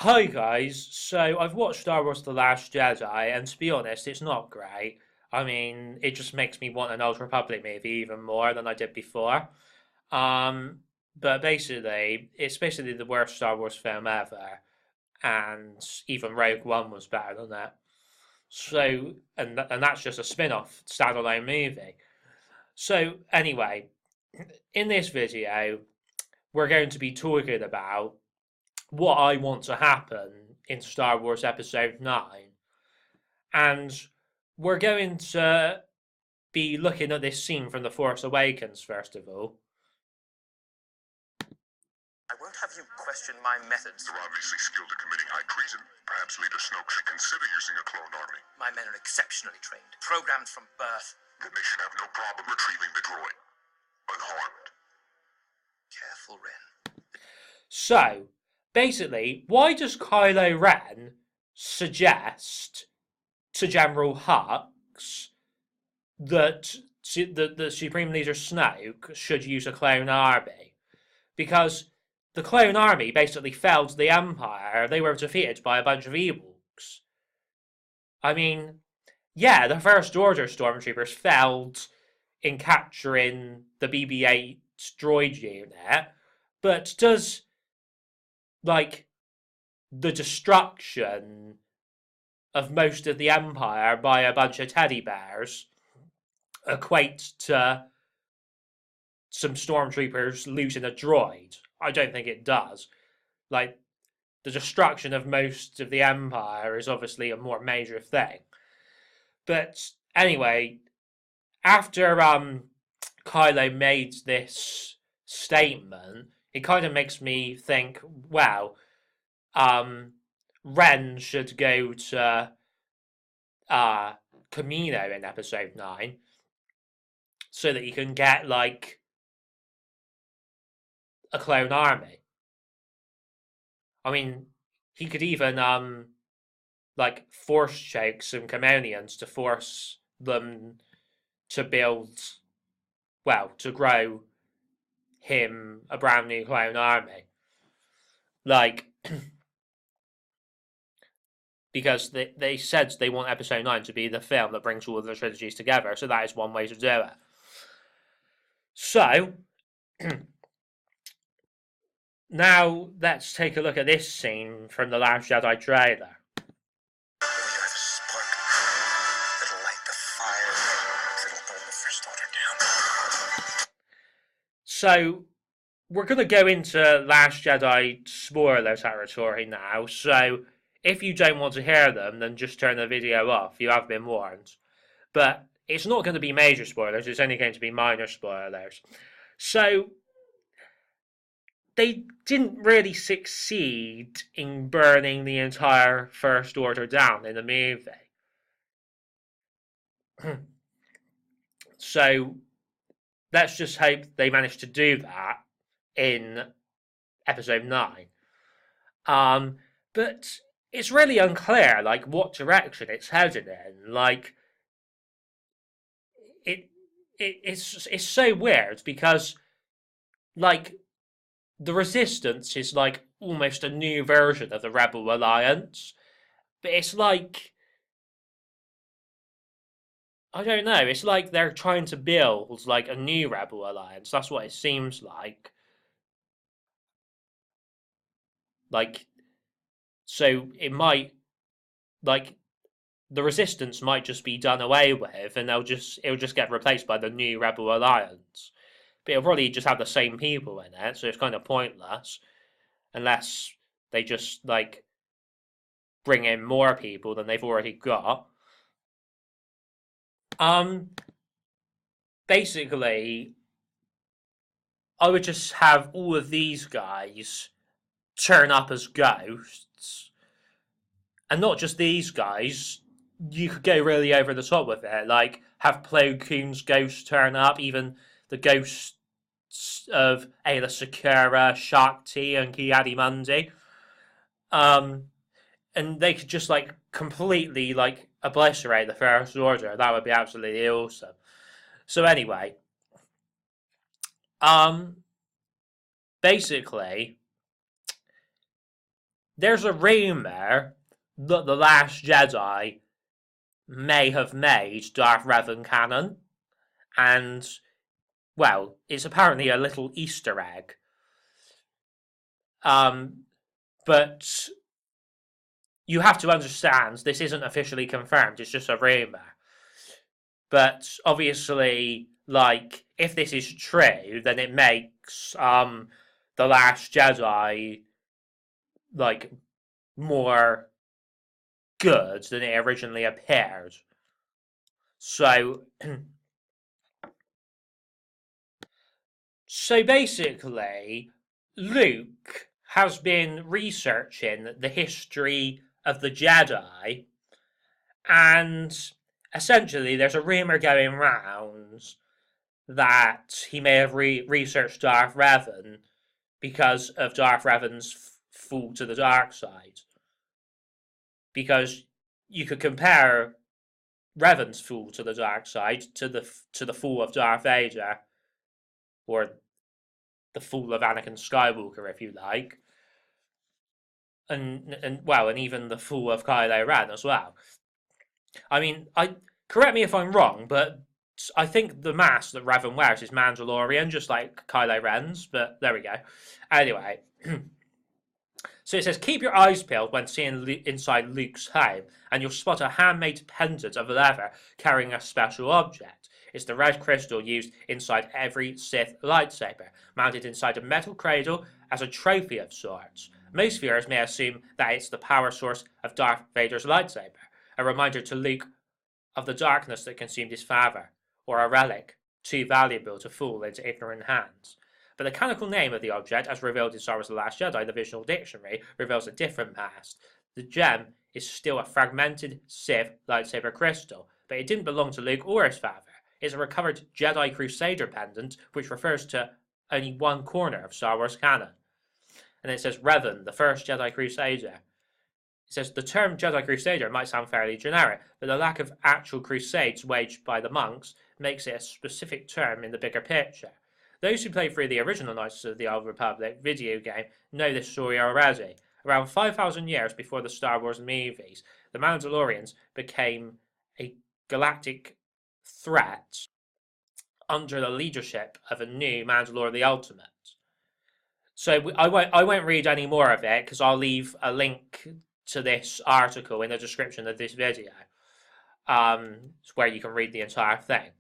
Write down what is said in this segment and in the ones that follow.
Hi guys, so I've watched Star Wars The Last Jedi, and to be honest, it's not great. I mean, it just makes me want an Old Republic movie even more than I did before. Um, but basically, it's basically the worst Star Wars film ever, and even Rogue One was better than that. So, and that's just a spin-off standalone movie. So anyway, in this video, we're going to be talking about what I want to happen in Star Wars Episode 9. And we're going to be looking at this scene from The Force Awakens, first of all. I won't have you question my methods. They're obviously skilled at committing high treason. Perhaps Leader Snoke should consider using a clone army. My men are exceptionally trained, programmed from birth. Then they should have no problem retrieving the droid. Unharmed. Careful, Ren. So, basically, why does Kylo Ren suggest to General Hux that the Supreme Leader Snoke should use a clone army? Because the clone army basically felled the Empire. They were defeated by a bunch of Ewoks. I mean, yeah, the First Order stormtroopers failed in capturing the BB-8 droid unit, but does, like, the destruction of most of the Empire by a bunch of teddy bears equate to some stormtroopers losing a droid? I don't think it does. Like, the destruction of most of the Empire is obviously a more major thing. But anyway, after Kylo made this statement, it kind of makes me think, well, Ren should go to Camino in Episode 9 so that he can get, like, a clone army. I mean, he could even, like, force choke some Camonians to force them to build, well, to grow him a brand new clone army. Like, because they said they want Episode 9 to be the film that brings all of the trilogies together, so that is one way to do it. So, now let's take a look at this scene from The Last Jedi trailer. You have a spark that'll light the fire that'll burn the First Order down. So, we're going to go into Last Jedi spoiler territory now, so if you don't want to hear them, then just turn the video off. You have been warned. But it's not going to be major spoilers, it's only going to be minor spoilers. So, they didn't really succeed in burning the entire First Order down in the movie. So, let's just hope they manage to do that in Episode 9. But it's really unclear, like, what direction it's headed in. Like, it's so weird because, like, the Resistance is, like, almost a new version of the Rebel Alliance. But it's like, I don't know, it's like they're trying to build, like, a new Rebel Alliance. That's what it seems like. Like, so it might, like, the Resistance might just be done away with, and it'll just get replaced by the new Rebel Alliance. But it'll probably just have the same people in it, so it's kind of pointless, unless they just, like, bring in more people than they've already got. Basically, I would just have all of these guys turn up as ghosts, and not just these guys. You could go really over the top with it, like have Plo Koon's ghost turn up, even the ghosts of Ayla Secura, Shakti, and Ki-Adi-Mundi. And they could just, like, completely, like, obliterate the First Order. That would be absolutely awesome. So anyway, basically, there's a rumor that The Last Jedi may have made Darth Revan canon, and, well, it's apparently a little Easter egg. But you have to understand, this isn't officially confirmed, it's just a rumor. But obviously, like, if this is true, then it makes The Last Jedi, like, more good than it originally appeared. So, so basically, Luke has been researching the history of the Jedi, and essentially there's a rumor going round that he may have researched Darth Revan because of Darth Revan's fall to the dark side. Because you could compare Revan's fall to the dark side to the fall of Darth Vader, or the fall of Anakin Skywalker, if you like, and even the fall of Kylo Ren as well. I mean, correct me if I'm wrong, but I think the mask that Revan wears is Mandalorian, just like Kylo Ren's. But there we go. Anyway. So it says, keep your eyes peeled when seeing inside Luke's home, and you'll spot a handmade pendant of leather carrying a special object. It's the red crystal used inside every Sith lightsaber, mounted inside a metal cradle as a trophy of sorts. Most viewers may assume that it's the power source of Darth Vader's lightsaber, a reminder to Luke of the darkness that consumed his father, or a relic too valuable to fall into ignorant hands. But the canonical name of the object, as revealed in Star Wars The Last Jedi, the visual dictionary, reveals a different past. The gem is still a fragmented Sith lightsaber crystal, but it didn't belong to Luke or his father. It's a recovered Jedi Crusader pendant, which refers to only one corner of Star Wars canon. And it says, Revan, the first Jedi Crusader. It says, the term Jedi Crusader might sound fairly generic, but the lack of actual crusades waged by the monks makes it a specific term in the bigger picture. Those who played through the original Knights of the Old Republic video game know this story already. Around 5,000 years before the Star Wars movies, the Mandalorians became a galactic threat under the leadership of a new Mandalore the Ultimate. So I won't read any more of it, because I'll leave a link to this article in the description of this video, where you can read the entire thing.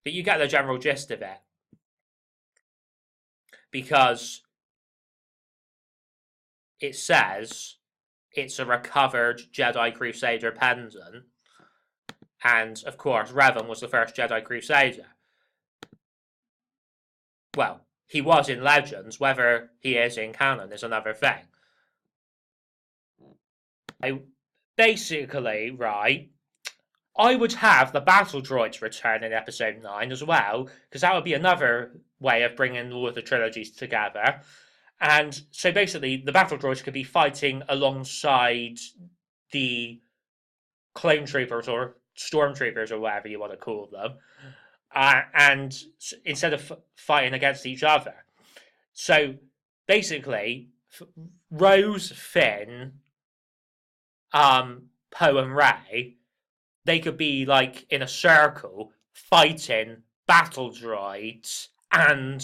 But you get the general gist of it. Because it says it's a recovered Jedi Crusader pendant, and of course Revan was the first Jedi Crusader. Well, he was in Legends, whether he is in canon is another thing. Basically, right, I would have the battle droids return in episode 9 as well, because that would be another way of bringing all of the trilogies together. And so basically, the battle droids could be fighting alongside the clone troopers or stormtroopers or whatever you want to call them, and instead of fighting against each other. So basically, Rose, Finn, Poe and Rey, they could be like in a circle fighting battle droids and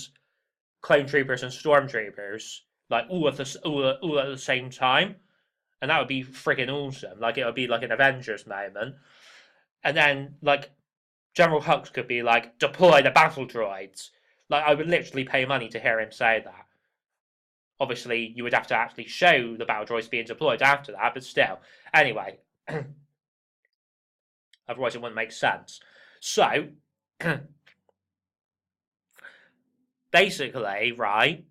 clone troopers and stormtroopers, like all at the same time, and that would be freaking awesome. Like it would be like an Avengers moment, and then like General Hux could be like, deploy the battle droids. Like I would literally pay money to hear him say that. Obviously, you would have to actually show the battle droids being deployed after that, but still. Anyway. Otherwise, it wouldn't make sense. So, basically, right,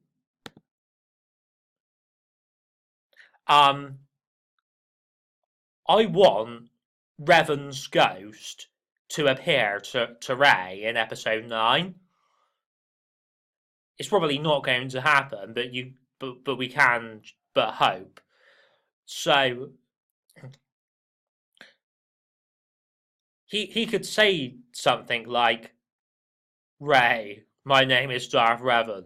I want Revans Ghost to appear to Rey in episode 9. It's probably not going to happen, but we can but hope. So he could say something like, Rey, my name is Darth Revan.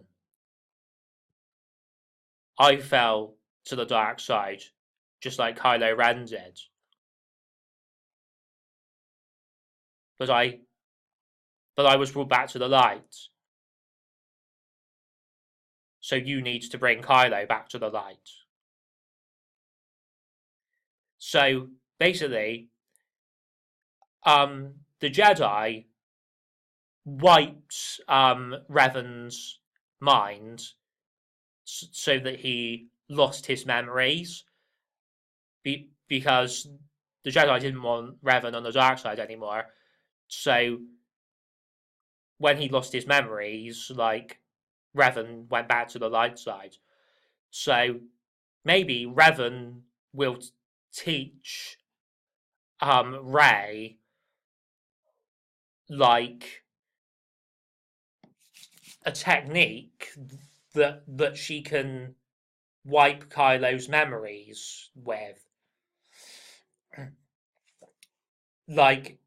I fell to the dark side, just like Kylo Ren did. But I was brought back to the light. So you need to bring Kylo back to the light. So basically, the Jedi wiped Revan's mind so that he lost his memories, because the Jedi didn't want Revan on the dark side anymore. So when he lost his memories, like, Revan went back to the light side. So maybe Revan will teach Rey, like, a technique that she can wipe Kylo's memories with. Like,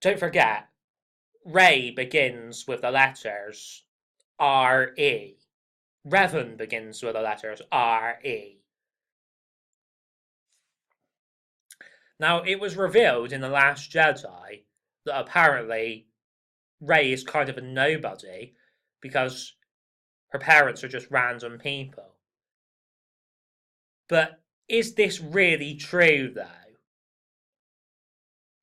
don't forget, Rey begins with the letters R-E. Revan begins with the letters R-E. Now, it was revealed in The Last Jedi that apparently Rey is kind of a nobody because her parents are just random people. But is this really true, though?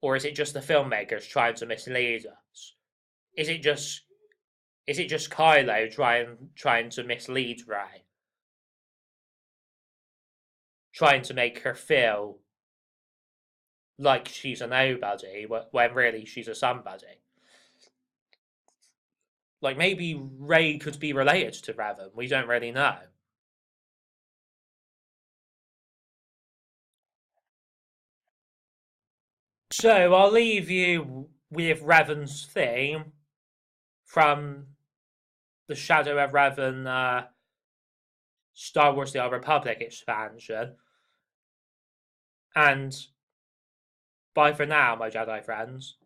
Or is it just the filmmakers trying to mislead us? Is it just Kylo trying to mislead Rey? Trying to make her feel like she's a nobody when really she's a somebody? Like, maybe Rey could be related to Revan. We don't really know. So I'll leave you with Revan's theme from the Shadow of Revan Star Wars The Old Republic expansion. And bye for now, my Jedi friends.